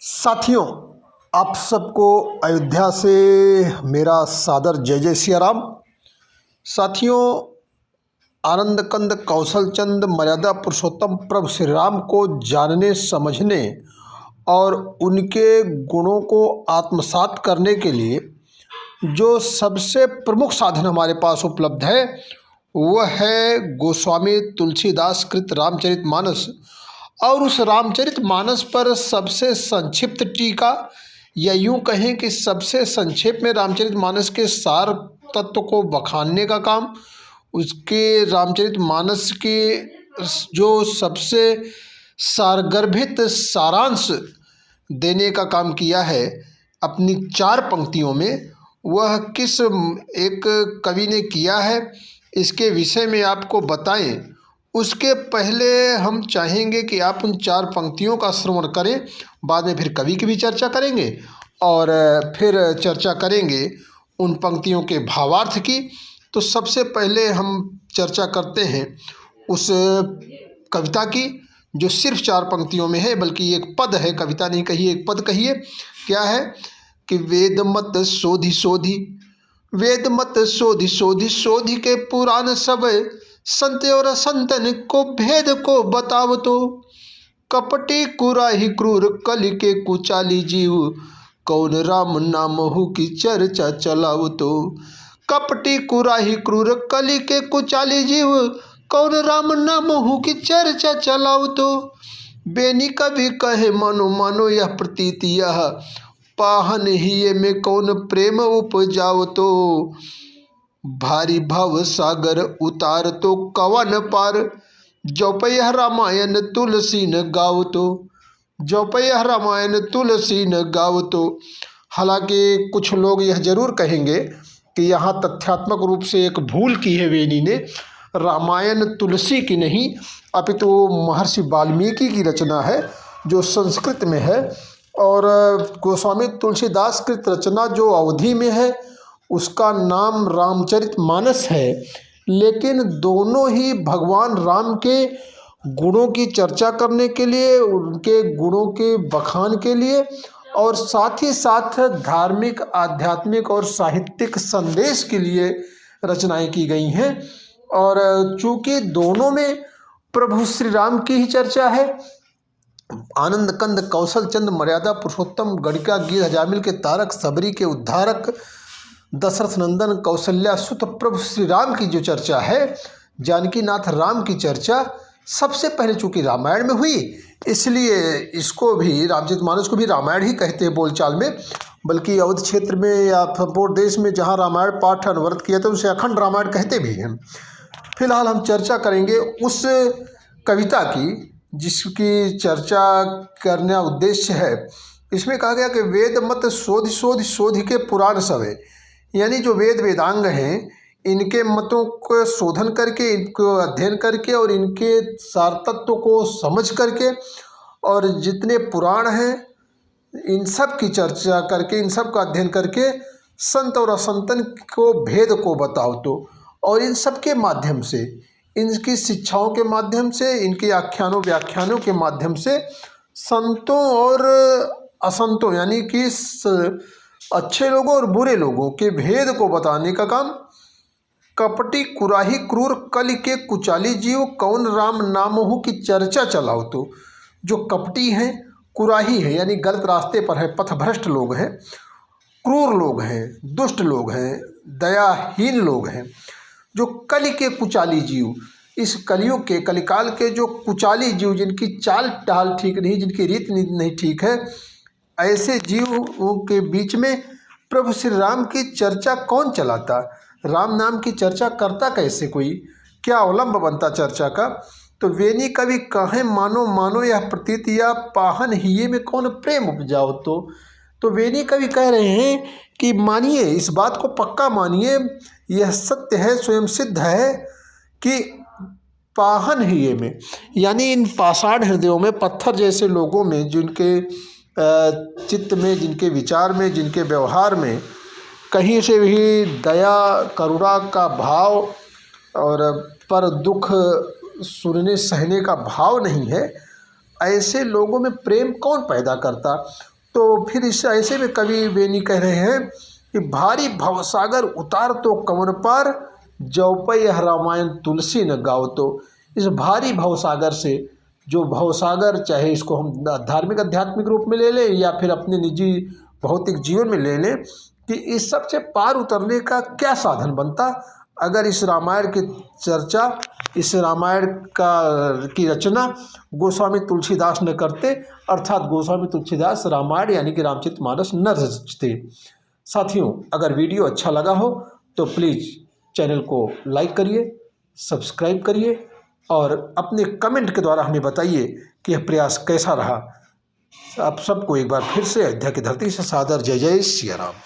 साथियों, आप सबको अयोध्या से मेरा सादर जय जय सिया राम। साथियों, आनंद कंद कौशल चंद मर्यादा पुरुषोत्तम प्रभु श्री राम को जानने समझने और उनके गुणों को आत्मसात करने के लिए जो सबसे प्रमुख साधन हमारे पास उपलब्ध है वह है गोस्वामी तुलसीदास कृत रामचरितमानस। और उस रामचरितमानस पर सबसे संक्षिप्त टीका या यूं कहें कि सबसे संक्षेप में रामचरितमानस के सार तत्व को बखानने का काम, उसके रामचरितमानस के जो सबसे सारगर्भित सारांश देने का काम किया है अपनी 4 पंक्तियों में, वह किस एक कवि ने किया है इसके विषय में आपको बताएं। उसके पहले हम चाहेंगे कि आप उन 4 पंक्तियों का श्रवण करें, बाद में फिर कवि की भी चर्चा करेंगे और फिर चर्चा करेंगे उन पंक्तियों के भावार्थ की। तो सबसे पहले हम चर्चा करते हैं उस कविता की जो सिर्फ 4 पंक्तियों में है, बल्कि एक पद है, कविता नहीं कहिए, एक पद कहिए। क्या है कि वेद मत शोधि शोधि, वेद मत शोधि शोधि शोधि के पुराण सब, संत और संतन को भेद को बताव तो, कपटी कुराही क्रूर कलि के कुचाली जीव, कौन राम नाम हु की चर्चा चलाव तो। कपटी कुराही क्रूर कलि के कुचाली जीव, कौन राम नाम हु की चर्चा चलाव तो। बेनी कभी कहे मानो मानो यह प्रतीति यह, पाहन ही में कौन प्रेम उपजाव तो। भारी भव सागर उतार तो कवन पार, जौपयः रामायण तुलसी न गाव तो, जौपयः रामायण तुलसी न गाव तो। हालांकि कुछ लोग यह जरूर कहेंगे कि यहाँ तथ्यात्मक रूप से एक भूल की है वेनी ने, रामायण तुलसी की नहीं अपितु महर्षि वाल्मीकि की रचना है जो संस्कृत में है, और गोस्वामी तुलसीदास कृत रचना जो अवधि में है उसका नाम रामचरितमानस है। लेकिन दोनों ही भगवान राम के गुणों की चर्चा करने के लिए, उनके गुणों के बखान के लिए और साथ ही साथ धार्मिक, आध्यात्मिक और साहित्यिक संदेश के लिए रचनाएं की गई हैं। और चूँकि दोनों में प्रभु श्री राम की ही चर्चा है, आनंद कंद कौशल चंद मर्यादा पुरुषोत्तम गणिका गीत हजामिल के तारक, सबरी के उद्धारक, दशरथ नंदन कौशल्या सुत प्रभु श्री राम की जो चर्चा है, जानकी नाथ राम की चर्चा सबसे पहले चूँकि रामायण में हुई, इसलिए इसको भी रामचरितमानस को भी रामायण ही कहते हैं बोलचाल में। बल्कि अवध क्षेत्र में या संपूर्ण देश में जहाँ रामायण पाठ अनवरत किया था उसे अखंड रामायण कहते भी हैं। फिलहाल हम चर्चा करेंगे उस कविता की जिसकी चर्चा करना उद्देश्य है। इसमें कहा गया कि वेद मत शोधि शोधि शोधि के पुराण सब है, यानी जो वेद वेदांग हैं इनके मतों को शोधन करके, इनको अध्ययन करके और इनके सार तत्व को समझ करके और जितने पुराण हैं इन सब की चर्चा करके, इन सब का अध्ययन करके संत और असंतन को भेद को बताओ तो। और इन सब के माध्यम से, इनकी शिक्षाओं के माध्यम से, इनके आख्यानों व्याख्यानों के माध्यम से संतों और असंतों यानी कि अच्छे लोगों और बुरे लोगों के भेद को बताने का काम। कपटी कुराही क्रूर कलि के कुचाली जीव, कौन राम नाम हु की चर्चा चलाओ तो। जो कपटी हैं, कुराही है यानी गलत रास्ते पर है, पथभ्रष्ट लोग हैं, क्रूर लोग हैं, दुष्ट लोग हैं, दयाहीन लोग हैं, जो कलि के कुचाली जीव, इस कलियुग के कलिकाल के जो कुचाली जीव, जिनकी चाल ढाल ठीक नहीं, जिनकी रीत नीति नहीं ठीक है, ऐसे जीवों के बीच में प्रभु श्री राम की चर्चा कौन चलाता, राम नाम की चर्चा करता कैसे कोई, क्या अवलंब बनता चर्चा का। तो वेनी कवि कहें मानो मानो यह प्रतीति या, पाहन हिये में कौन प्रेम उपजाओ तो वेनी कवि कह रहे हैं कि मानिए, इस बात को पक्का मानिए, यह सत्य है, स्वयं सिद्ध है कि पाहन हिये में यानी इन पाषाण हृदयों में, पत्थर जैसे लोगों में, जिनके चित्त में, जिनके विचार में, जिनके व्यवहार में कहीं से भी दया करुणा का भाव और पर दुख सुनने सहने का भाव नहीं है, ऐसे लोगों में प्रेम कौन पैदा करता। तो फिर इस ऐसे में कवि बेनी कह रहे हैं कि भारी भवसागर उतार तो कवन पार, जौपै यह रामायण तुलसी न गाओ। तो इस भारी भवसागर से, जो भवसागर चाहे इसको हम धार्मिक आध्यात्मिक रूप में ले लें या फिर अपने निजी भौतिक जीवन में ले लें, कि इस सब से पार उतरने का क्या साधन बनता अगर इस रामायण की चर्चा, इस रामायण की रचना गोस्वामी तुलसीदास न करते, अर्थात गोस्वामी तुलसीदास रामायण यानी कि रामचरितमानस न रचते। साथियों, अगर वीडियो अच्छा लगा हो तो प्लीज़ चैनल को लाइक करिए, सब्सक्राइब करिए और अपने कमेंट के द्वारा हमें बताइए कि यह प्रयास कैसा रहा। आप सबको एक बार फिर से अयोध्या की धरती से सादर जय जय सिया राम।